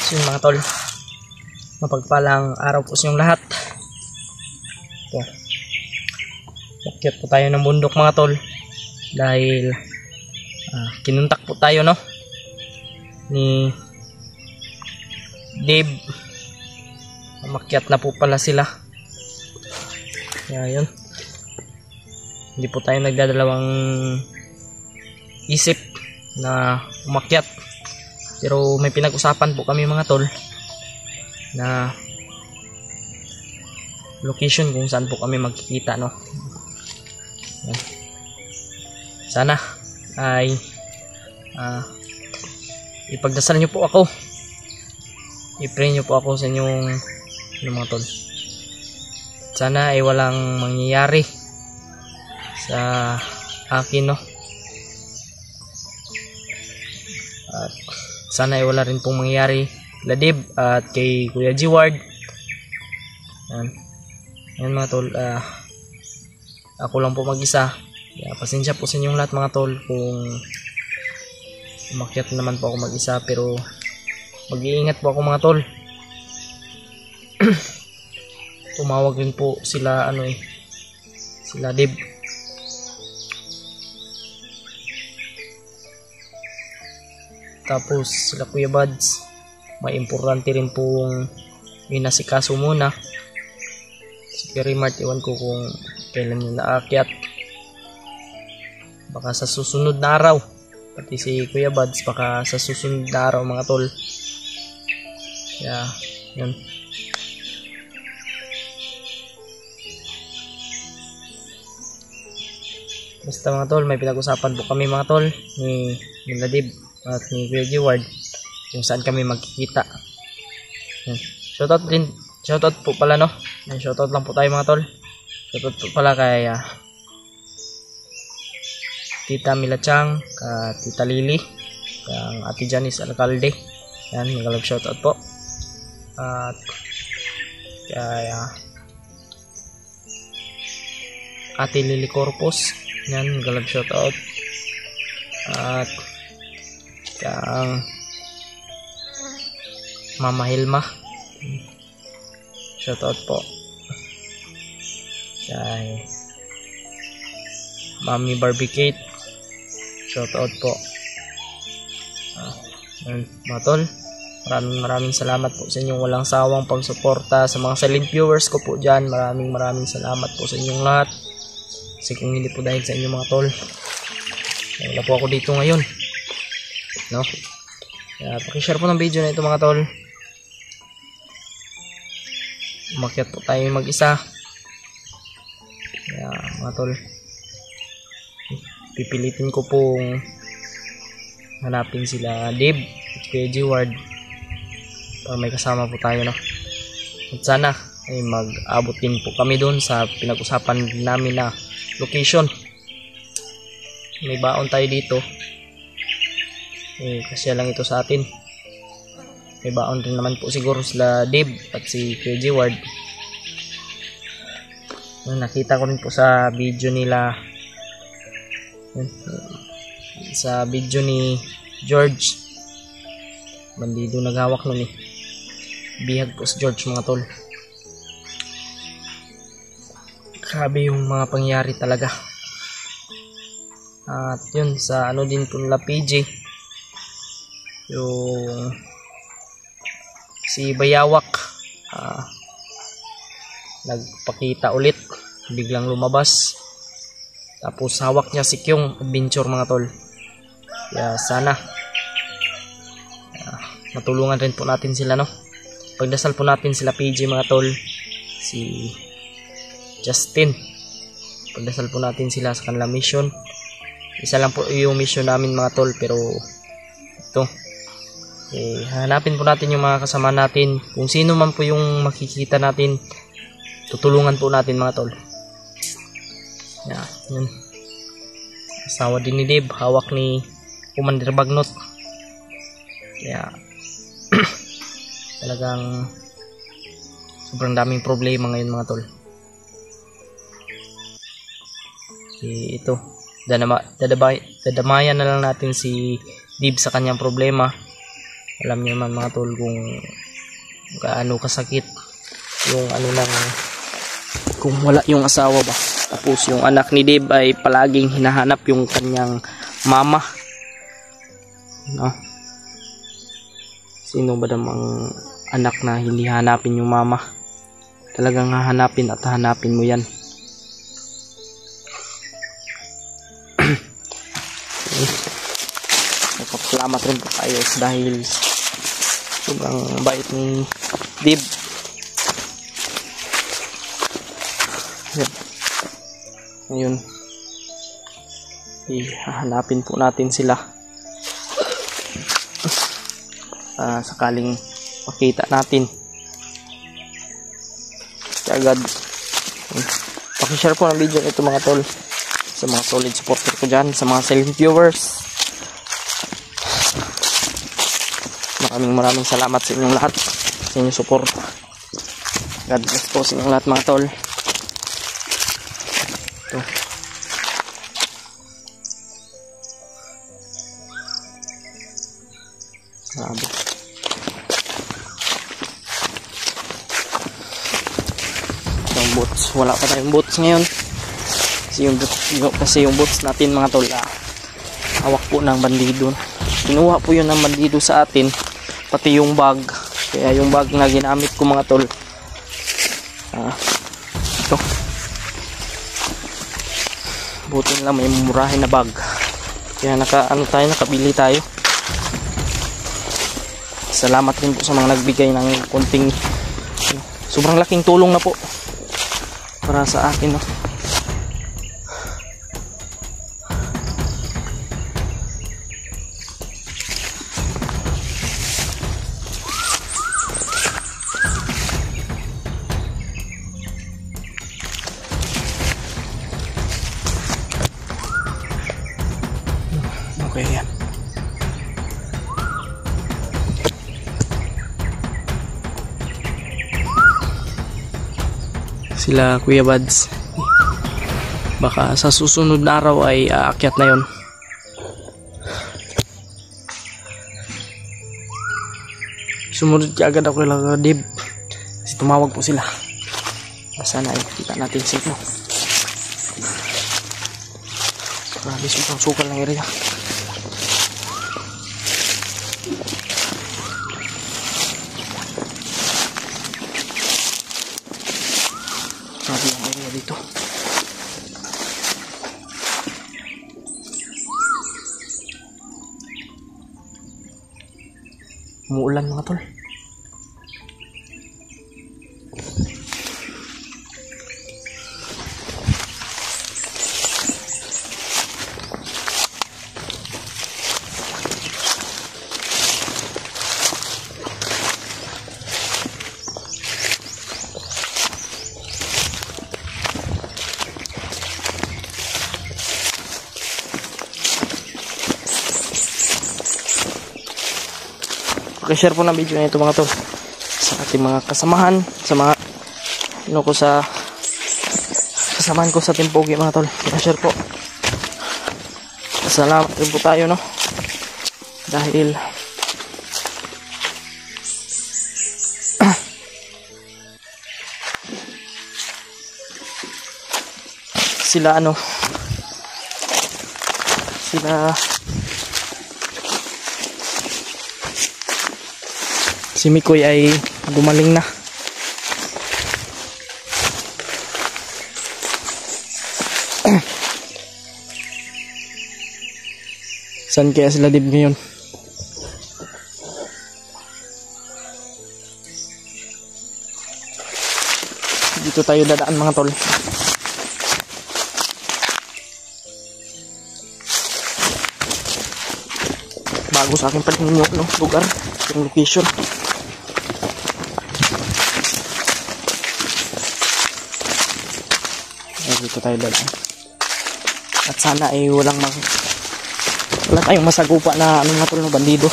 So yun mga tol, mapagpalang araw po sa inyong lahat. Ito, akyat po tayo ng bundok mga tol dahil kinuntak po tayo no ni Dave. Umakyat na po pala sila. Kaya yun, hindi po tayo nagdadalawang isip na umakyat. Pero may pinag-usapan po kami mga tol na location kung saan po kami magkikita no. Sana ay ipagdasal nyo po ako, i-pray nyo po ako sa inyong mga tol. Sana ay walang mangyayari sa akin no, at sana ay wala rin pong mangyayari kay Dave at kay Kuya G-Ward. Yan mga tol, ako lang po mag-isa. Pasensya po sa inyong lahat mga tol kung umakyat naman po ako mag-isa, pero mag-iingat po ako mga tol. Tumawag rin po sila sila Dave. Tapos sila Kuya Buds, may importante rin pong inasikaso muna. Si Perry Mart, iwan ko kung kailan yung naakyat. Baka sa susunod na araw. Pati si Kuya Buds, baka sa susunod na araw mga tol. Kaya yun, basta mga tol, may pinag-usapan po kami mga tol ni Dave at ni Kuya G-Ward kung saan kami magkikita. Shoutout po pala no. Shoutout lang po tayo mga tol. Shoutout po pala kay Tita Mila Chang, Tita Lily, kang Ate Janice Alcalde. Yan, magalang shoutout po. At kay Ate Lily Corpus. Yan, magalang shoutout. At kang Mama Hilma, shoutout po. Kay Mami Barbie Kate, shoutout po. Mga tol, maraming salamat po sa inyong walang sawang pagsuporta sa mga silent viewers ko po dyan. Maraming salamat po sa inyong lahat. Kasi kung hindi po dahil sa inyo mga tol, wala po ako dito ngayon no. Kaya pakishare po ng video na ito mga tol. Umakyat po tayo mag-isa. Kaya mga tol, pipilitin ko pong hanapin sila Dave at Kuya G-Ward para may kasama po tayo no. At sana ay mag-abot din po kami doon sa pinag-usapan namin na location. May baon tayo dito. Kasi lang ito sa atin. May baon rin naman po siguro sila Dave at si Kuya G-Ward. Nakita ko rin po sa video nila, sa video ni George Bandido, naghawak nun bihag po si George mga tol. Grabe yung mga pangyari talaga. At yun, sa din po nila PJ, yung si Bayawak, nagpakita ulit, biglang lumabas. Tapos hawak niya si Kyung Adventure mga tol. Kaya sana matulungan rin po natin sila no. Pagdasal po natin sila PJ mga tol, si Justin, pagdasal po natin sila sa kanilang mission. Isa lang po yung mission namin mga tol, pero ito, hanapin po natin yung mga kasama natin. Kung sino man po yung makikita natin, tutulungan po natin mga tol. Yun. Asawa din ni Dave, hawak ni Commander Bagnot. Kaya talagang sobrang daming problema ngayon mga tol. Ito, dadamayan na lang natin si Dave sa kanyang problema. Alam niyo naman mga tol kung gaano kasakit yung ano ng kung wala yung asawa ba. Tapos yung anak ni Dave ay palaging hinahanap yung kanyang mama. No? Sino ba namang anak na hindi hanapin yung mama? Talagang hahanapin at hanapin mo yan. Nagpapasalamat rin po tayo dahil sobrang bait ni Dave. Ngayon hahanapin po natin sila sakaling makita natin agad. Pakishare po ng video ito mga tol sa mga solid supporter ko dyan, sa mga silent viewers. Maraming salamat sa inyong lahat, sa inyong support. God bless po sa inyong lahat mga tol. Ito. Grabe. Yung boots, wala pa tayong boots ngayon. Kasi yung boots natin mga tol, hawak po ng bandido. Kinuha po yun ng bandido sa atin, pati yung bag. Kaya yung bag na ginamit ko mga tol, ito. Buti lang may murahin na bag. Kaya nakabili tayo. Salamat rin po sa mga nagbigay ng konting sobrang laking tulong na po para sa akin, no. Okay, yan. Sila Kuya Buds, baka sa susunod na araw ay aakyat na yon. Sumunod ka agad ako lang Dib kasi tumawag po sila. Sana ay kita natin safe, no. Grabe, sobrang sukal ng area. Grabe ang area dito. Umuulan mga tol. Pakishare po ng video na ito mga tol sa ating mga kasamahan, sa mga kasamahan ko sa Team Pogi mga tol. Pakishare po. Salamat rin po tayo, no, dahil sila si Mikoy ay gumaling na. Saan kaya sila Dib ngayon? Dito tayo dadaan mga tol. Bago sa akin pala yung lugar, yung location. Dito tayo dadaan. At sana ay wala tayong masagupa na mga tol, no, bandido.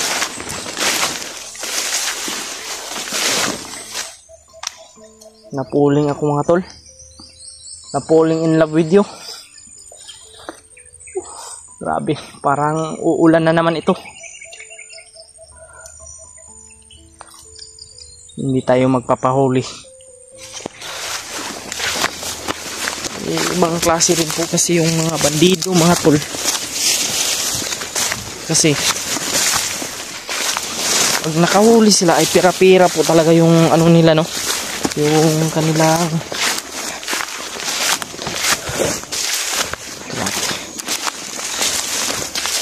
Napuling ako mga tol. Napuling in love with you. Grabe, parang uulan na naman ito. hindi tayo magpapahuli. Ibang klase rin po kasi yung mga bandido, mga tol. Kasi pag nakahuli sila ay pira-pira po talaga yung ano nila, no, yung kanilang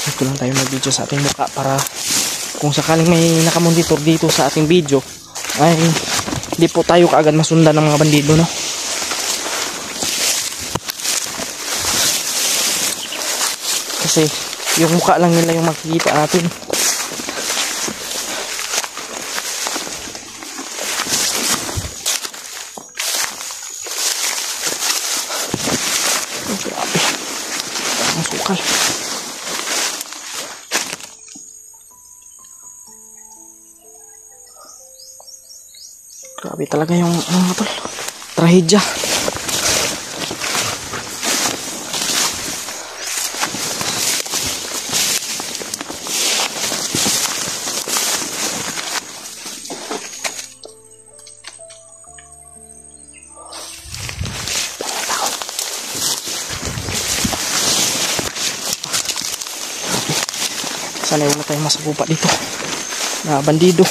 ito lang tayo mag-video sa ating mukha para kung sakaling may nakamonitor dito sa ating video ay hindi po tayo kaagad masundan ng mga bandido, no. Kasi yung mukha lang nila yung makikita natin. Oh, grabe. Ang sukal. Grabe talaga yung ano tol. Trahedya. Sana wala tayong masagupa dito na bandido.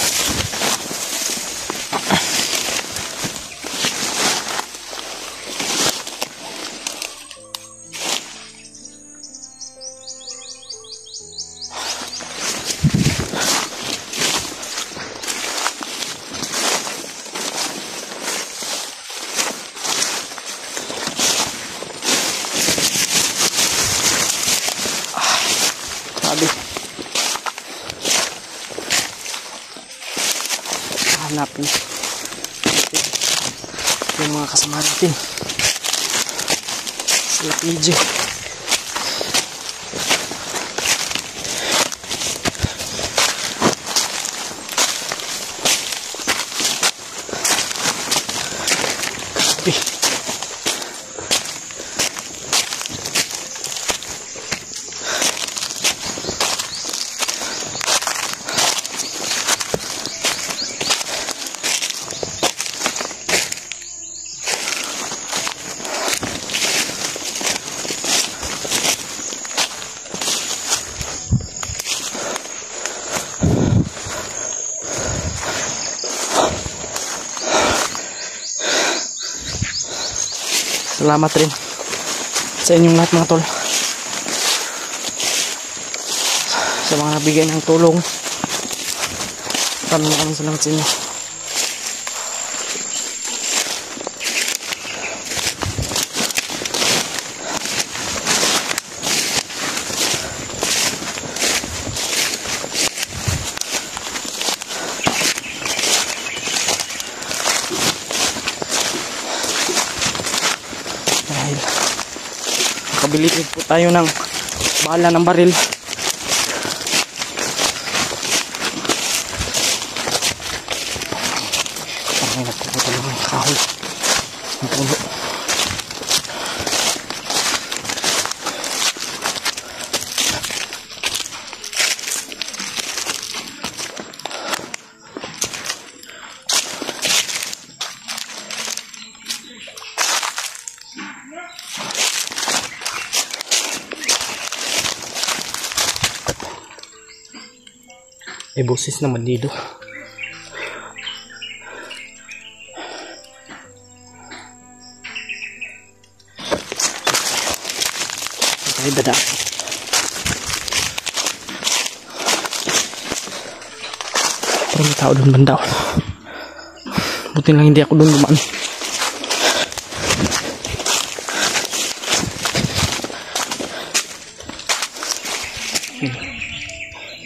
Grabe. Hanapin yung mga kasama natin sila PJ. Grabe. Salamat rin sa inyong lahat mga tol, sa mga nabigay ng tulong. Maraming salamat sa inyo. Dahil makabilitid po tayo ng bala ng baril. Parang nagpapatulong ng kahoy ng puno. May boses naman dito. Ay dada. Parang may tao doon banda. Buti lang hindi ako doon dumaan.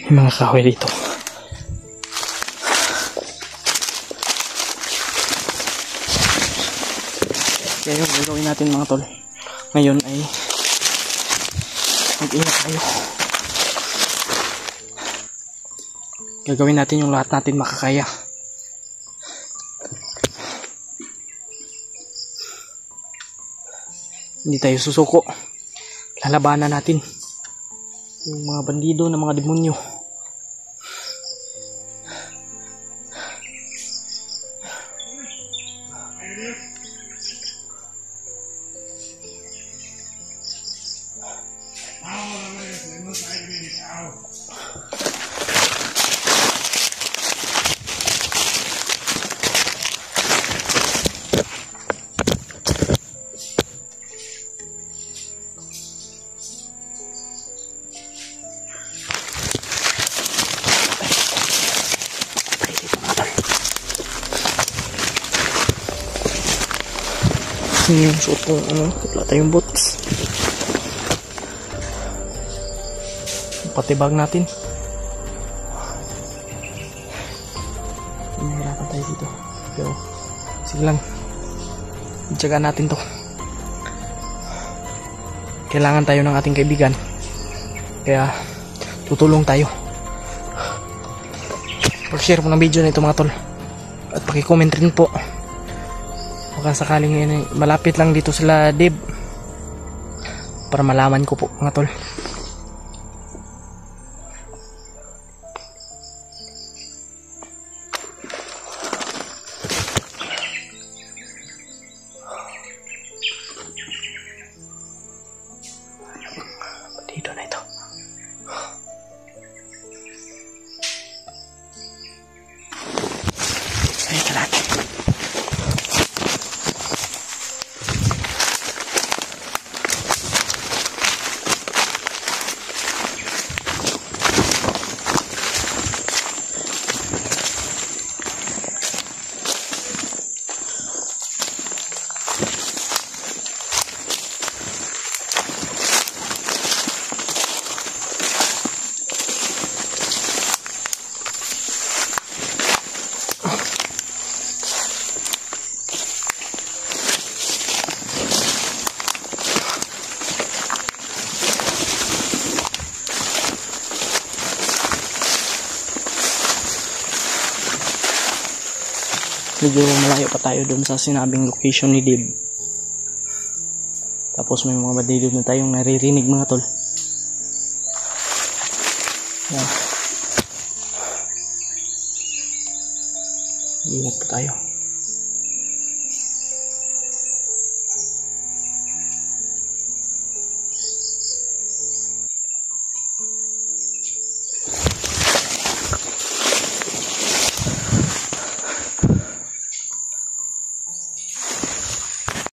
May mga kahoy dito. Kaya yung gagawin natin mga tol ngayon ay mag-ingat tayo. Gagawin natin yung lahat natin makakaya. Hindi tayo susuko. Lalabanan natin yung mga bandido na mga demonyo. Yun yung suot kong wala tayong boots. Pati bag natin. Nahirapan tayo dito. Pero sige lang. Itsagaan natin to. Kailangan tayo ng ating kaibigan. Kaya tutulong tayo. Pag-share po ng video na ito mga tol. At paki-comment rin po. Baka sakaling ngayon malapit lang dito sila Dave. Para malaman ko po mga tol. Dito na ito. Ay, kalaki. Medyo malayo pa tayo doon sa sinabing location ni Dave. Tapos may mga badilid na tayong naririnig mga tol. Yan. Ingat pa tayo.